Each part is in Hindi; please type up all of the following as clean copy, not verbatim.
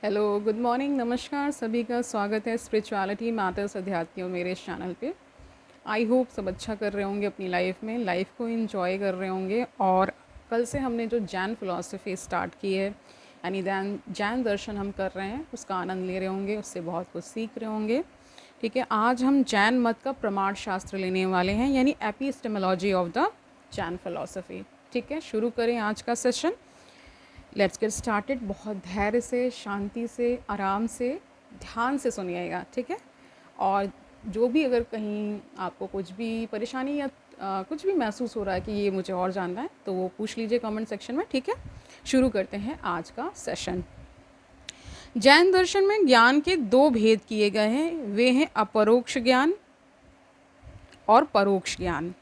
हेलो, गुड मॉर्निंग, नमस्कार। सभी का स्वागत है स्पिरिचुअलिटी मैटर्स अध्यात्म और मेरे इस चैनल पे। आई होप सब अच्छा कर रहे होंगे अपनी लाइफ में, लाइफ को एंजॉय कर रहे होंगे। और कल से हमने जो जैन फ़िलॉसफ़ी स्टार्ट की है, यानी जैन दर्शन हम कर रहे हैं, उसका आनंद ले रहे होंगे, उससे बहुत कुछ सीख रहे होंगे। ठीक है, आज हम जैन मत का प्रमाण शास्त्र लेने वाले हैं, यानी epistemology of the Jain philosophy. ठीक है, शुरू करें आज का सेशन। Let's get started. बहुत धैर्य से, शांति से, आराम से, ध्यान से सुनिएगा। ठीक है, और जो भी अगर कहीं आपको कुछ भी परेशानी या कुछ भी महसूस हो रहा है कि ये मुझे और जानना है, तो वो पूछ लीजिए कमेंट सेक्शन में। ठीक है, शुरू करते हैं आज का सेशन। जैन दर्शन में ज्ञान के दो भेद किए गए हैं, वे हैं अपरोक्ष ज्ञान और परोक्ष ज्ञान।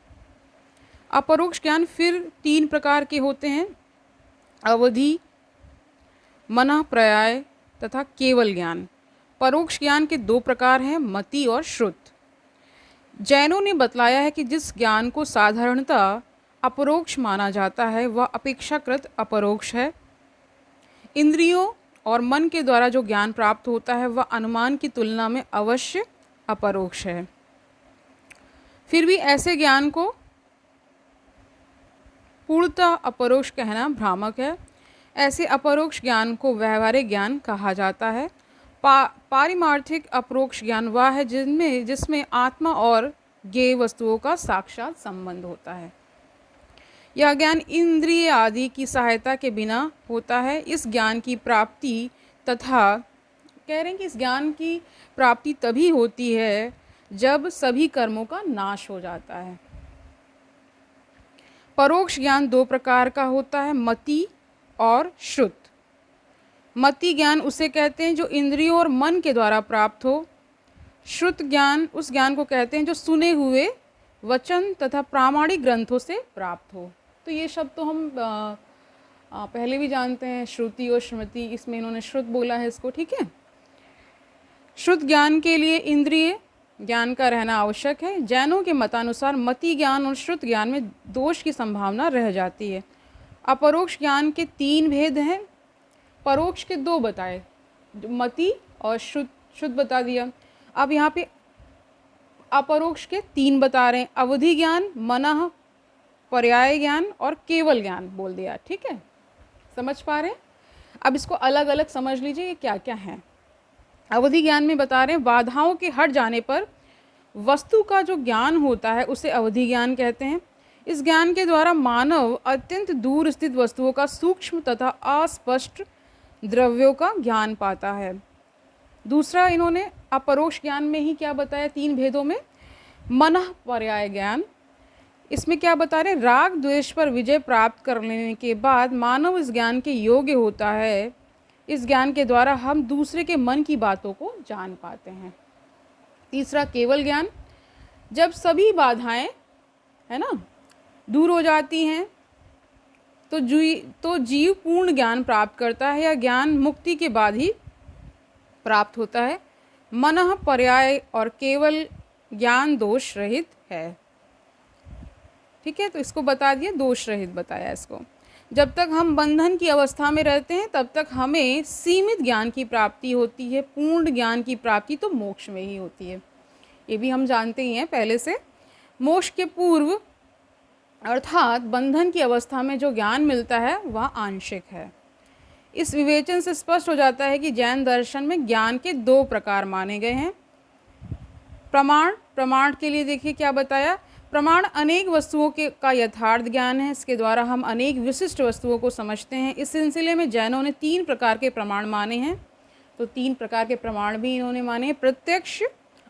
अपरोक्ष ज्ञान फिर तीन प्रकार के होते हैं: अवधि, मनः पर्याय तथा केवल ज्ञान। परोक्ष ज्ञान के दो प्रकार हैं, मति और श्रुत। जैनों ने बतलाया है कि जिस ज्ञान को साधारणतः अपरोक्ष माना जाता है वह अपेक्षाकृत अपरोक्ष है। इंद्रियों और मन के द्वारा जो ज्ञान प्राप्त होता है वह अनुमान की तुलना में अवश्य अपरोक्ष है। फिर भी ऐसे ज्ञान को पूर्णतः अपरोक्ष कहना भ्रामक है। ऐसे अपरोक्ष ज्ञान को व्यवहारिक ज्ञान कहा जाता है। पारिमार्थिक अपरोक्ष ज्ञान वह है जिसमें आत्मा और ज्ञेय वस्तुओं का साक्षात संबंध होता है। यह ज्ञान इंद्रिय आदि की सहायता के बिना होता है। इस ज्ञान की प्राप्ति तथा कह रहे हैं कि इस ज्ञान की प्राप्ति तभी होती है जब सभी कर्मों का नाश हो जाता है। परोक्ष ज्ञान दो प्रकार का होता है, मति और श्रुत। मति ज्ञान उसे कहते हैं जो इंद्रियों और मन के द्वारा प्राप्त हो। श्रुत ज्ञान उस ज्ञान को कहते हैं जो सुने हुए वचन तथा प्रामाणिक ग्रंथों से प्राप्त हो। तो ये शब्द तो हम पहले भी जानते हैं, श्रुति और स्मृति, इसमें इन्होंने श्रुत बोला है इसको। ठीक है, श्रुत ज्ञान के लिए इंद्रिय ज्ञान का रहना आवश्यक है। जैनों के मतानुसार मति ज्ञान और श्रुत ज्ञान में दोष की संभावना रह जाती है। अपरोक्ष ज्ञान के तीन भेद हैं, परोक्ष के दो बताए, मति और शुद्ध बता दिया। अब यहाँ पे अपरोक्ष के तीन बता रहे हैं, अवधि ज्ञान, मनः पर्याय ज्ञान और केवल ज्ञान बोल दिया। ठीक है, समझ पा रहे हैं? अब इसको अलग अलग समझ लीजिए ये क्या क्या है। अवधि ज्ञान में बता रहे हैं बाधाओं के हट जाने पर वस्तु का जो ज्ञान होता है उसे अवधि ज्ञान कहते हैं। इस ज्ञान के द्वारा मानव अत्यंत दूर स्थित वस्तुओं का सूक्ष्म तथा अस्पष्ट द्रव्यों का ज्ञान पाता है। दूसरा इन्होंने अपरोक्ष ज्ञान में ही क्या बताया, तीन भेदों में, मनः पर्याय ज्ञान। इसमें क्या बता रहे हैं, राग द्वेष पर विजय प्राप्त कर लेने के बाद मानव इस ज्ञान के योग्य होता है। इस ज्ञान के द्वारा हम दूसरे के मन की बातों को जान पाते हैं। तीसरा केवल ज्ञान, जब सभी बाधाएं है ना दूर हो जाती हैं तो जीव पूर्ण ज्ञान प्राप्त करता है। यह ज्ञान मुक्ति के बाद ही प्राप्त होता है। मनः पर्याय और केवल ज्ञान दोष रहित है। ठीक है, तो इसको बता दिया, दोष रहित बताया इसको। जब तक हम बंधन की अवस्था में रहते हैं तब तक हमें सीमित ज्ञान की प्राप्ति होती है। पूर्ण ज्ञान की प्राप्ति तो मोक्ष में ही होती है, ये भी हम जानते ही हैं पहले से। मोक्ष के पूर्व अर्थात बंधन की अवस्था में जो ज्ञान मिलता है वह आंशिक है। इस विवेचन से स्पष्ट हो जाता है कि जैन दर्शन में ज्ञान के दो प्रकार माने गए हैं। प्रमाण के लिए देखिए क्या बताया, प्रमाण अनेक वस्तुओं का यथार्थ ज्ञान है। इसके द्वारा हम अनेक विशिष्ट वस्तुओं को समझते हैं। इस सिलसिले में जैनों ने तीन प्रकार के प्रमाण माने हैं। तो तीन प्रकार के प्रमाण भी इन्होंने माने हैं, प्रत्यक्ष,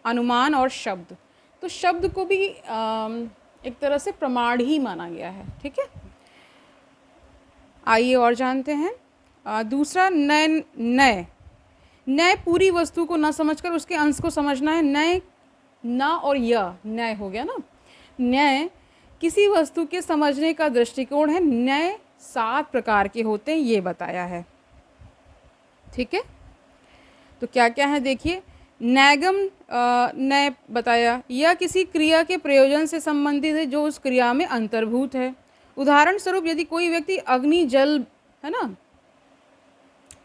अनुमान और शब्द। तो शब्द को भी एक तरह से प्रमाण ही माना गया है। ठीक है, आइए और जानते हैं। दूसरा नय पूरी वस्तु को न समझकर उसके अंश को समझना है। नय न और य न्याय हो गया ना। न्याय किसी वस्तु के समझने का दृष्टिकोण है। न्याय 7 प्रकार के होते हैं, ये बताया है। ठीक है, तो क्या क्या है देखिए। नैगम नय बताया, यह किसी क्रिया के प्रयोजन से संबंधित है जो उस क्रिया में अंतर्भूत है। उदाहरण स्वरूप यदि कोई व्यक्ति अग्नि, जल है ना,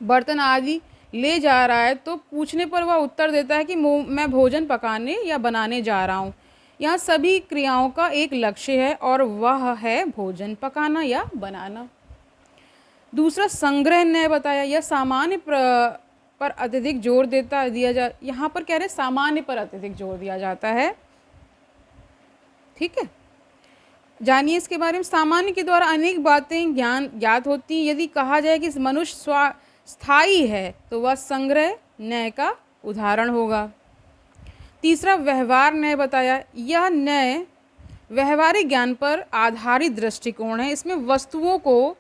बर्तन आदि ले जा रहा है तो पूछने पर वह उत्तर देता है कि मैं भोजन पकाने या बनाने जा रहा हूँ। यहाँ सभी क्रियाओं का एक लक्ष्य है और वह है भोजन पकाना या बनाना। दूसरा संग्रह न्याय बताया, यह सामान्य पर अत्यधिक जोर यहाँ पर कह रहे सामान्य पर अत्यधिक जोर दिया जाता है। ठीक है, जानिए इसके बारे में। सामान्य के द्वारा अनेक बातें ज्ञात होती हैं। यदि कहा जाए कि मनुष्य स्थायी है तो वह संग्रह न्याय का उदाहरण होगा। तीसरा व्यवहार न्याय बताया, यह न्याय व्यवहारिक ज्ञान पर आधारित दृष्टिकोण है। इसमें वस्तुओं को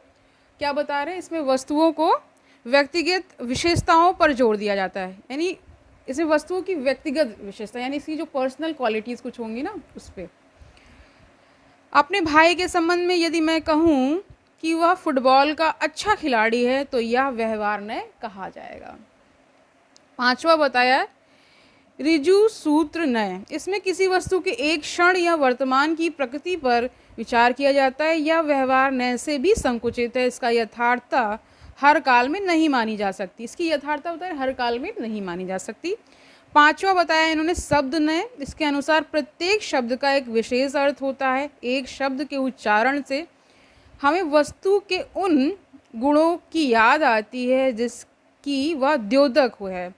क्या बता रहे हैं, इसमें वस्तुओं को व्यक्तिगत विशेषताओं पर जोर दिया जाता है, यानी इसमें वस्तुओं की व्यक्तिगत विशेषता यानी इसकी जो पर्सनल क्वालिटीज़ कुछ होंगी ना उस पर। अपने भाई के संबंध में यदि मैं कहूँ कि वह फुटबॉल का अच्छा खिलाड़ी है तो यह व्यवहार न्याय कहा जाएगा। पांचवा बताया ऋजु सूत्र न्याय, इसमें किसी वस्तु के एक क्षण या वर्तमान की प्रकृति पर विचार किया जाता है। यह व्यवहार न्याय से भी संकुचित है। इसका यथार्थता हर काल में नहीं मानी जा सकती। इसकी यथार्थता होता है हर काल में नहीं मानी जा सकती। पांचवा बताया इन्होंने शब्द न्याय, इसके अनुसार प्रत्येक शब्द का एक विशेष अर्थ होता है। एक शब्द के उच्चारण से हमें वस्तु के उन गुणों की याद आती है जिसकी वह द्योतक है।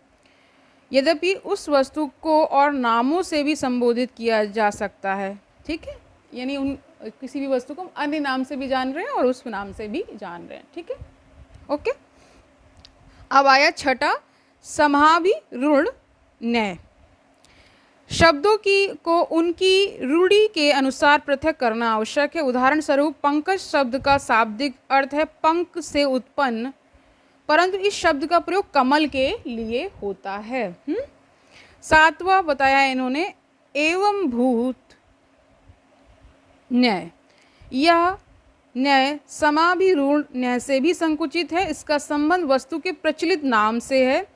यद्यपि उस वस्तु को और नामों से भी संबोधित किया जा सकता है। ठीक है, यानी उन किसी भी वस्तु को हम अन्य नाम से भी जान रहे हैं और उस नाम से भी जान रहे हैं। ठीक है, ओके। अब आया छठा समाभिरूढ़ न्याय, शब्दों को उनकी रूढ़ि के अनुसार पृथक करना आवश्यक है। उदाहरण स्वरूप पंकज शब्द का शाब्दिक अर्थ है पंख से उत्पन्न, परंतु इस शब्द का प्रयोग कमल के लिए होता है। सातवां बताया इन्होंने एवं भूत न्याय, यह न्याय समाभिरूढ़ न्याय से भी संकुचित है। इसका संबंध वस्तु के प्रचलित नाम से है।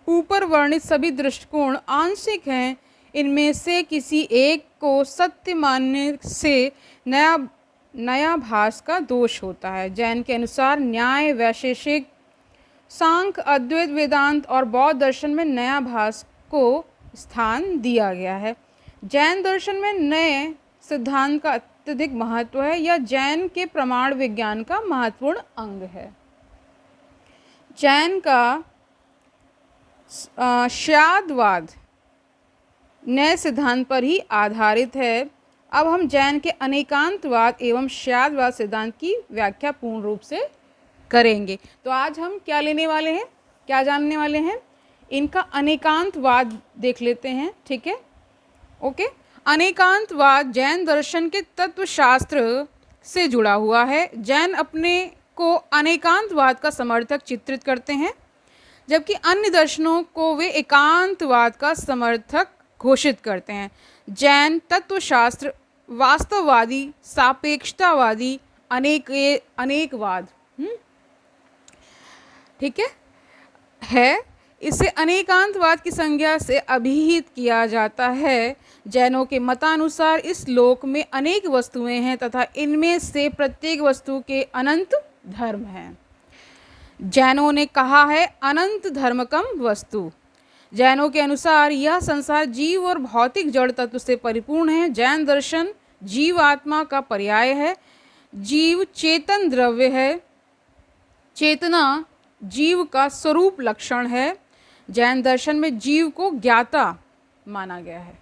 ऊपर वर्णित सभी दृष्टिकोण आंशिक हैं। इनमें से किसी एक को सत्य मानने से नया भास का दोष होता है। जैन के अनुसार न्याय, वैशेषिक, सांख्य, अद्वैत वेदांत और बौद्ध दर्शन में नया भास को स्थान दिया गया है। जैन दर्शन में नए सिद्धांत का अत्यधिक महत्व है। यह जैन के प्रमाण विज्ञान का महत्वपूर्ण अंग है। जैन का श्यादवाद नए सिद्धांत पर ही आधारित है। अब हम जैन के अनेकांतवाद एवं श्यादवाद सिद्धांत की व्याख्या पूर्ण रूप से करेंगे। तो आज हम क्या लेने वाले हैं, क्या जानने वाले हैं, इनका अनेकांतवाद देख लेते हैं। ठीक है, ओके। अनेकांतवाद जैन दर्शन के तत्वशास्त्र से जुड़ा हुआ है। जैन अपने को अनेकांतवाद का समर्थक चित्रित करते हैं, जबकि अन्य दर्शनों को वे एकांतवाद का समर्थक घोषित करते हैं। जैन तत्वशास्त्र वास्तववादी, सापेक्षतावादी, अनेकवाद ठीक है। इसे अनेकांतवाद की संज्ञा से अभिहित किया जाता है। जैनों के मतानुसार इस लोक में अनेक वस्तुएं हैं तथा इनमें से प्रत्येक वस्तु के अनंत धर्म हैं। जैनों ने कहा है अनंत धर्मकम वस्तु। जैनों के अनुसार यह संसार जीव और भौतिक जड़ तत्व से परिपूर्ण है। जैन दर्शन जीव आत्मा का पर्याय है। जीव चेतन द्रव्य है। चेतना जीव का स्वरूप लक्षण है। जैन दर्शन में जीव को ज्ञाता माना गया है,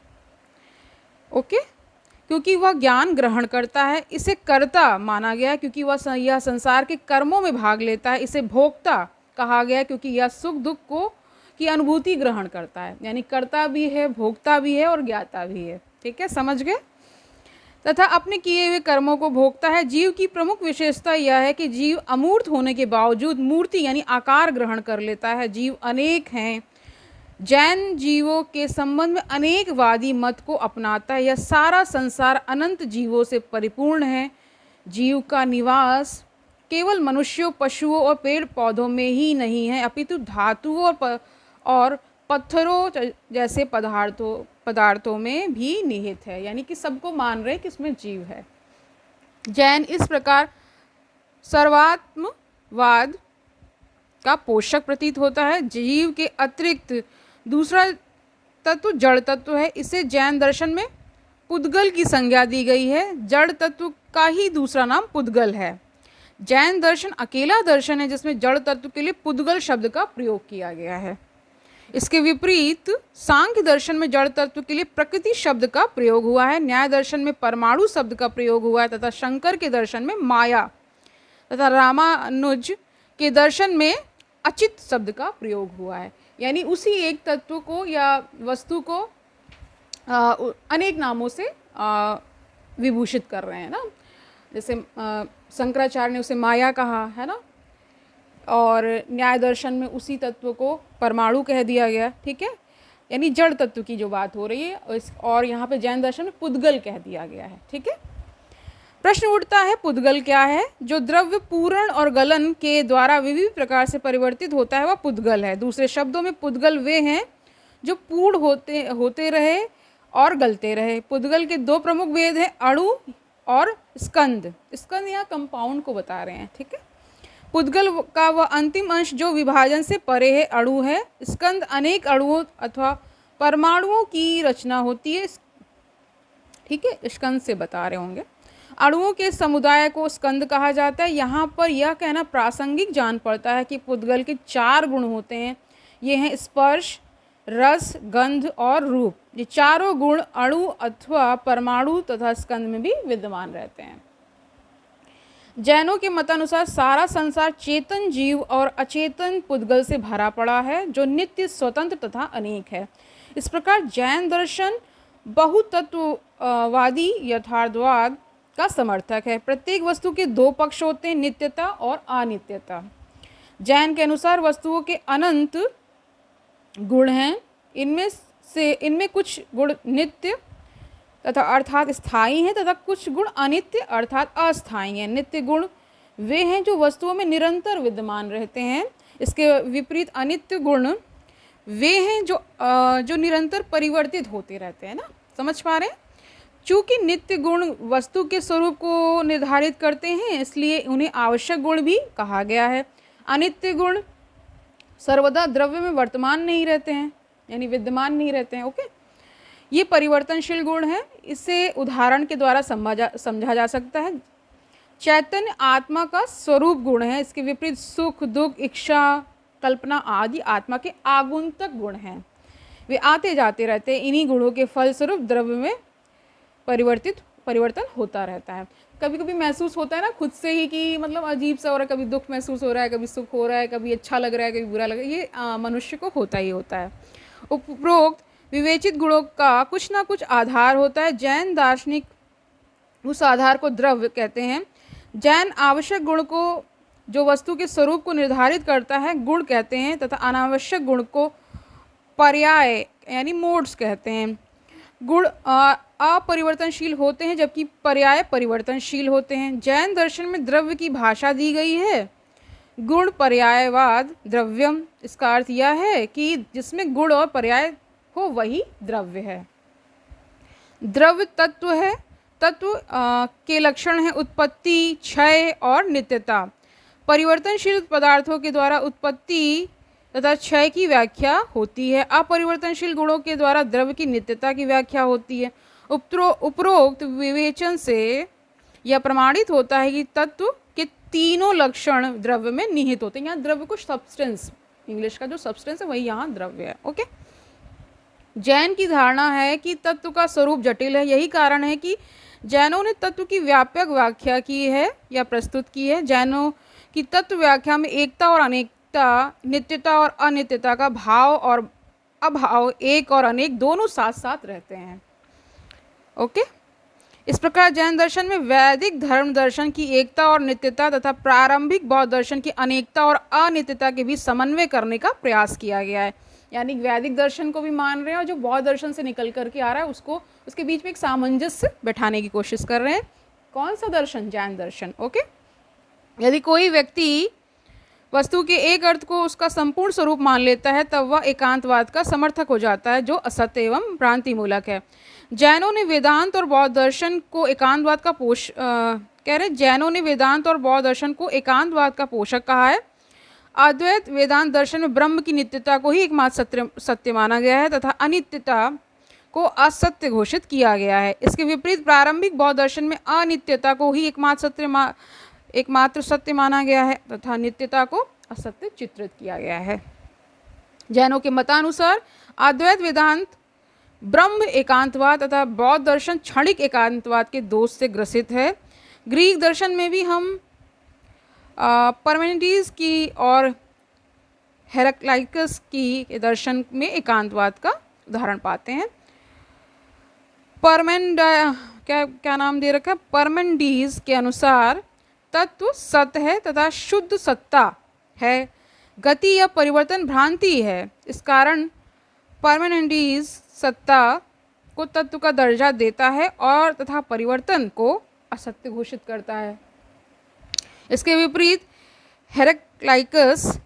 ओके, क्योंकि वह ज्ञान ग्रहण करता है। इसे कर्ता माना गया क्योंकि वह यह संसार के कर्मों में भाग लेता है। इसे भोक्ता कहा गया क्योंकि यह सुख दुख की अनुभूति ग्रहण करता है, यानी कर्ता भी है, भोक्ता भी है और ज्ञाता भी है। ठीक है, समझ गए। तथा अपने किए हुए कर्मों को भोगता है। जीव की प्रमुख विशेषता यह है कि जीव अमूर्त होने के बावजूद मूर्ति यानी आकार ग्रहण कर लेता है। जीव अनेक हैं। जैन जीवों के संबंध में अनेकवादी मत को अपनाता है। यह सारा संसार अनंत जीवों से परिपूर्ण है। जीव का निवास केवल मनुष्यों, पशुओं और पेड़ पौधों में ही नहीं है, अपितु धातुओं और पत्थरों जैसे पदार्थों में भी निहित है, यानी कि सबको मान रहे कि इसमें जीव है। जैन इस प्रकार सर्वात्मवाद का पोषक प्रतीत होता है। जीव के अतिरिक्त दूसरा तत्व जड़ तत्व है। इसे जैन दर्शन में पुद्गल की संज्ञा दी गई है। जड़ तत्व का ही दूसरा नाम पुद्गल है। जैन दर्शन अकेला दर्शन है जिसमें जड़ तत्व के लिए पुद्गल शब्द का प्रयोग किया गया है। इसके विपरीत सांख्य दर्शन में जड़ तत्व के लिए प्रकृति शब्द का प्रयोग हुआ है। न्याय दर्शन में परमाणु शब्द का प्रयोग हुआ है तथा शंकर के दर्शन में माया तथा रामानुज के दर्शन में अचित शब्द का प्रयोग हुआ है। यानी उसी एक तत्व को या वस्तु को अनेक नामों से विभूषित कर रहे हैं ना। जैसे शंकराचार्य ने उसे माया कहा है ना, और न्याय दर्शन में उसी तत्व को परमाणु कह दिया गया। ठीक है, यानी जड़ तत्व की जो बात हो रही है, और यहाँ पे जैन दर्शन में पुद्गल कह दिया गया है। ठीक है, प्रश्न उठता है पुद्गल क्या है? जो द्रव्य पूरण और गलन के द्वारा विविध प्रकार से परिवर्तित होता है वह पुद्गल है। दूसरे शब्दों में पुद्गल वे हैं जो पूर्ण होते रहे और गलते रहे। पुद्गल के दो प्रमुख भेद हैं, अणु और स्कंद। स्कंद यहाँ कंपाउंड को बता रहे हैं। ठीक है, पुद्गल का वह अंतिम अंश जो विभाजन से परे है, अणु है। स्कंद अनेक अणुओं अथवा परमाणुओं की रचना होती है। ठीक है, स्कंद से बता रहे होंगे। अणुओं के समुदाय को स्कंद कहा जाता है। यहाँ पर यह कहना प्रासंगिक जान पड़ता है कि पुद्गल के 4 गुण होते हैं। ये हैं स्पर्श, रस, गंध और रूप। ये चारों गुण अणु अथवा परमाणु तथा स्कंद में भी विद्यमान रहते हैं। जैनों के मतानुसार सारा संसार चेतन जीव और अचेतन पुद्गल से भरा पड़ा है जो नित्य, स्वतंत्र तथा अनेक है। इस प्रकार जैन दर्शन बहुतत्ववादी यथार्थवाद का समर्थक है। प्रत्येक वस्तु के 2 पक्ष होते हैं, नित्यता और अनित्यता। जैन के अनुसार वस्तुओं के अनंत गुण हैं। इनमें कुछ गुण नित्य तथा अर्थात स्थायी हैं तथा कुछ गुण अनित्य अर्थात अस्थायी हैं। नित्य गुण वे हैं जो वस्तुओं में निरंतर विद्यमान रहते हैं। इसके विपरीत अनित्य गुण वे हैं जो निरंतर परिवर्तित होते रहते हैं ना। समझ पा रहे हैं? चूँकि नित्य गुण वस्तु के स्वरूप को निर्धारित करते हैं इसलिए उन्हें आवश्यक गुण भी कहा गया है। अनित्य गुण सर्वदा द्रव्य में वर्तमान नहीं रहते हैं, यानी विद्यमान नहीं रहते हैं। ओके, ये परिवर्तनशील गुण है। इसे उदाहरण के द्वारा समझा जा सकता है। चैतन्य आत्मा का स्वरूप गुण है। इसके विपरीत सुख, दुख, इच्छा, कल्पना आदि आत्मा के आगुंतक गुण हैं। वे आते जाते रहते हैं। इन्हीं गुणों के फलस्वरूप द्रव्य में परिवर्तन होता रहता है। कभी कभी महसूस होता है ना खुद से ही कि मतलब अजीब सा हो रहा है, कभी दुख महसूस हो रहा है, कभी सुख हो रहा है, कभी अच्छा लग रहा है, कभी बुरा लग रहा है। ये मनुष्य को होता ही होता है। उपरोक्त विवेचित गुणों का कुछ ना कुछ आधार होता है। जैन दार्शनिक उस आधार को द्रव्य कहते हैं। जैन आवश्यक गुण को जो वस्तु के स्वरूप को निर्धारित करता है गुण कहते हैं तथा अनावश्यक गुण को पर्याय यानी मोड्स कहते हैं। गुण अपरिवर्तनशील होते हैं जबकि पर्याय परिवर्तनशील होते हैं। जैन दर्शन में द्रव्य की भाषा दी गई है गुण पर्यायवाद द्रव्यम। इसका अर्थ यह है कि जिसमें गुण और पर्याय हो वही द्रव्य है। द्रव्य तत्व है। तत्व के लक्षण हैं उत्पत्ति, क्षय और नित्यता। परिवर्तनशील पदार्थों के द्वारा उत्पत्ति तथा क्षय की व्याख्या होती है। अपरिवर्तनशील गुणों के द्वारा द्रव्य की नित्यता की व्याख्या होती है। उपरोक्त विवेचन से यह प्रमाणित होता है कि तत्व के तीनों लक्षण द्रव्य में निहित होते हैं। यहाँ द्रव्य को सब्सटेंस, इंग्लिश का जो सब्सटेंस है वही यहाँ द्रव्य है। ओके, जैन की धारणा है कि तत्व का स्वरूप जटिल है। यही कारण है कि जैनों ने तत्व की व्यापक व्याख्या की है या प्रस्तुत की है। जैनों की तत्व व्याख्या में एकता और अनेकता, नित्यता और अनित्यता का भाव और अभाव, एक और अनेक दोनों साथ साथ रहते हैं। ओके, इस प्रकार जैन दर्शन में वैदिक धर्म दर्शन की एकता और नित्यता तथा प्रारंभिक बौद्ध दर्शन की अनेकता और अनित्यता के बीच समन्वय करने का प्रयास किया गया है। यानी वैदिक दर्शन को भी मान रहे हैं और जो बौद्ध दर्शन से निकल करके आ रहा है उसको, उसके बीच में एक सामंजस्य बैठाने की कोशिश कर रहे हैं। कौन सा दर्शन? जैन दर्शन। ओके, यदि कोई व्यक्ति वस्तु के एक अर्थ को उसका संपूर्ण स्वरूप मान लेता है तब वह एकांतवाद का समर्थक हो जाता है जो असत्य एवं भ्रांति मूलक है। जैनों ने वेदांत और बौद्ध दर्शन को एकांतवाद का जैनों ने वेदांत और बौद्ध दर्शन को एकांतवाद का पोषक कहा है। अद्वैत वेदांत दर्शन में ब्रह्म की नित्यता को ही एकमात्र सत्य माना गया है तथा अनित्यता को असत्य घोषित किया गया है। इसके विपरीत प्रारंभिक बौद्ध दर्शन में अनित्यता को ही एकमात्र सत्य माना गया है तथा नित्यता को असत्य चित्रित किया गया है। जैनों के मतानुसार अद्वैत वेदांत ब्रह्म एकांतवाद तथा बौद्ध दर्शन क्षणिक एकांतवाद के दोष से ग्रसित है। ग्रीक दर्शन में भी हम परमेनिडीज की और हेराक्लाइटस की दर्शन में एकांतवाद का उदाहरण पाते हैं। क्या नाम दे रखा है, परमेनिडीज के अनुसार तत्व सत्य है तथा शुद्ध सत्ता है, गति या परिवर्तन भ्रांति है। इस कारण परमेनिडीज सत्ता को तत्व का दर्जा देता है और तथा परिवर्तन को असत्य घोषित करता है। इसके विपरीत हेराक्लाइटस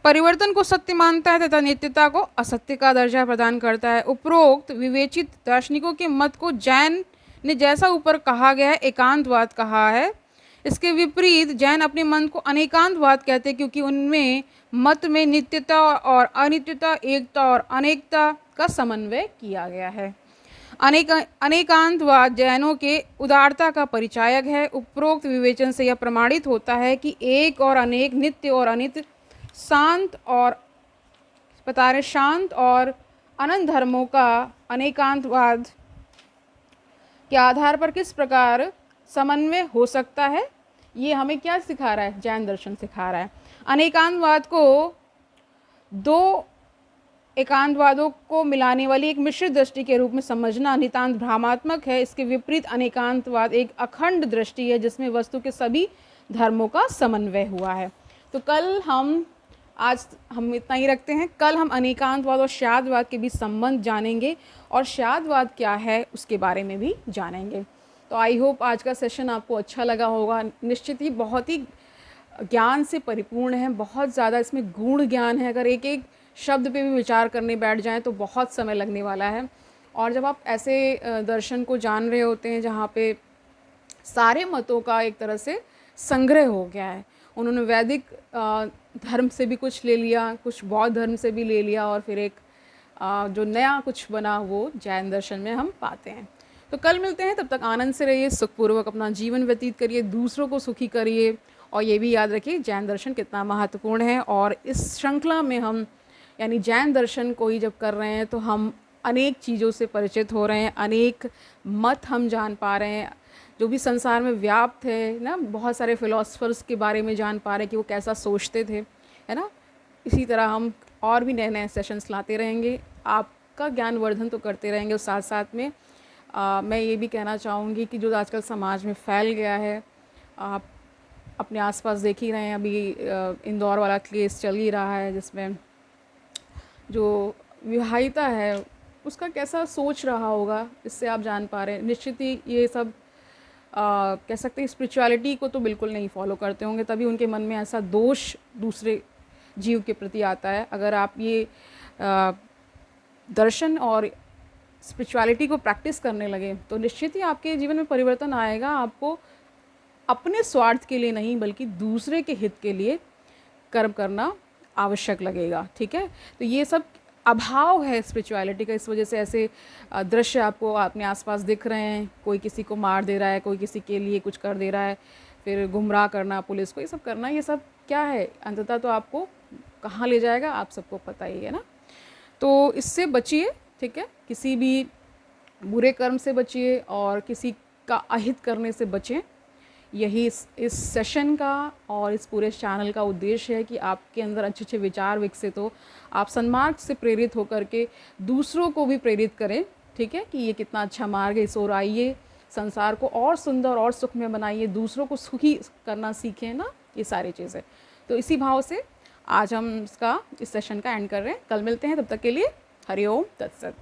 परिवर्तन को सत्य मानता है तथा नित्यता को असत्य का दर्जा प्रदान करता है। उपरोक्त विवेचित दार्शनिकों के मत को जैन ने जैसा ऊपर कहा गया है एकांतवाद कहा है। इसके विपरीत जैन अपने मन को अनेकांतवाद कहते हैं क्योंकि उनमें मत में नित्यता और अनित्यता, एकता और अनेकता का समन्वय किया गया है। अनेकांतवाद जैनों के उदारता का परिचायक है। उपरोक्त विवेचन से यह प्रमाणित होता है कि एक और अनेक, नित्य और अनित्य, शांत और अनंत धर्मों का अनेकांतवाद के आधार पर किस प्रकार समन्वय हो सकता है, ये हमें क्या सिखा रहा है, जैन दर्शन सिखा रहा है। अनेकांतवाद को दो एकांतवादों को मिलाने वाली एक मिश्रित दृष्टि के रूप में समझना नितांत भ्रामात्मक है। इसके विपरीत अनेकांतवाद एक अखंड दृष्टि है जिसमें वस्तु के सभी धर्मों का समन्वय हुआ है। तो आज हम इतना ही रखते हैं। कल हम अनेकांतवाद और शादवाद के बीच संबंध जानेंगे और शादवाद क्या है उसके बारे में भी जानेंगे। तो आई होप आज का सेशन आपको अच्छा लगा होगा। निश्चित ही बहुत ही ज्ञान से परिपूर्ण है, बहुत ज़्यादा इसमें गूढ़ ज्ञान है। अगर एक एक शब्द पे भी विचार करने बैठ जाएं तो बहुत समय लगने वाला है। और जब आप ऐसे दर्शन को जान रहे होते हैं जहाँ पे सारे मतों का एक तरह से संग्रह हो गया है, उन्होंने वैदिक धर्म से भी कुछ ले लिया, कुछ बौद्ध धर्म से भी ले लिया और फिर एक जो नया कुछ बना वो जैन दर्शन में हम पाते हैं। तो कल मिलते हैं, तब तक आनंद से रहिए, सुखपूर्वक अपना जीवन व्यतीत करिए, दूसरों को सुखी करिए और ये भी याद रखिए जैन दर्शन कितना महत्वपूर्ण है। और इस श्रृंखला में हम यानी जैन दर्शन को ही जब कर रहे हैं तो हम अनेक चीज़ों से परिचित हो रहे हैं, अनेक मत हम जान पा रहे हैं जो भी संसार में व्याप्त है ना। बहुत सारे फिलोसफर्स के बारे में जान पा रहे हैं कि वो कैसा सोचते थे, है ना। इसी तरह हम और भी नए नए सेशंस लाते रहेंगे, आपका ज्ञानवर्धन तो करते रहेंगे। और साथ साथ में मैं ये भी कहना चाहूँगी कि जो आजकल समाज में फैल गया है, आप अपने आसपास देख ही रहे हैं, अभी इंदौर वाला केस चल ही रहा है जिसमें जो विवाहिता है उसका कैसा सोच रहा होगा, इससे आप जान पा रहे हैं। निश्चित ही ये सब कह सकते हैं स्पिरिचुअलिटी को तो बिल्कुल नहीं फॉलो करते होंगे, तभी उनके मन में ऐसा दोष दूसरे जीव के प्रति आता है। अगर आप ये दर्शन और स्पिरिचुअलिटी को प्रैक्टिस करने लगे तो निश्चित ही आपके जीवन में परिवर्तन आएगा। आपको अपने स्वार्थ के लिए नहीं बल्कि दूसरे के हित के लिए कर्म करना आवश्यक लगेगा, ठीक है। तो ये सब अभाव है स्पिरिचुअलिटी का, इस वजह से ऐसे दृश्य आपको अपने आसपास दिख रहे हैं। कोई किसी को मार दे रहा है, कोई किसी के लिए कुछ कर दे रहा है, फिर गुमराह करना पुलिस को, ये सब करना, ये सब क्या है अंततः तो आपको कहाँ ले जाएगा आप सबको पता ही है ना। तो इससे बचिए, ठीक है, किसी भी बुरे कर्म से बचिए और किसी का अहित करने से बचें। यही इस सेशन का और इस पूरे चैनल का उद्देश्य है कि आपके अंदर अच्छे अच्छे विचार विकसित हो, आप सन्मार्ग से प्रेरित होकर के दूसरों को भी प्रेरित करें, ठीक है, कि ये कितना अच्छा मार्ग है, इस ओर आइए, संसार को और सुंदर और सुखमय बनाइए, दूसरों को सुखी करना सीखें ना, ये सारी चीज़ें। तो इसी भाव से आज हम इस सेशन का एंड कर रहे हैं। कल मिलते हैं, तब तक के लिए हरि ओम तत्सत।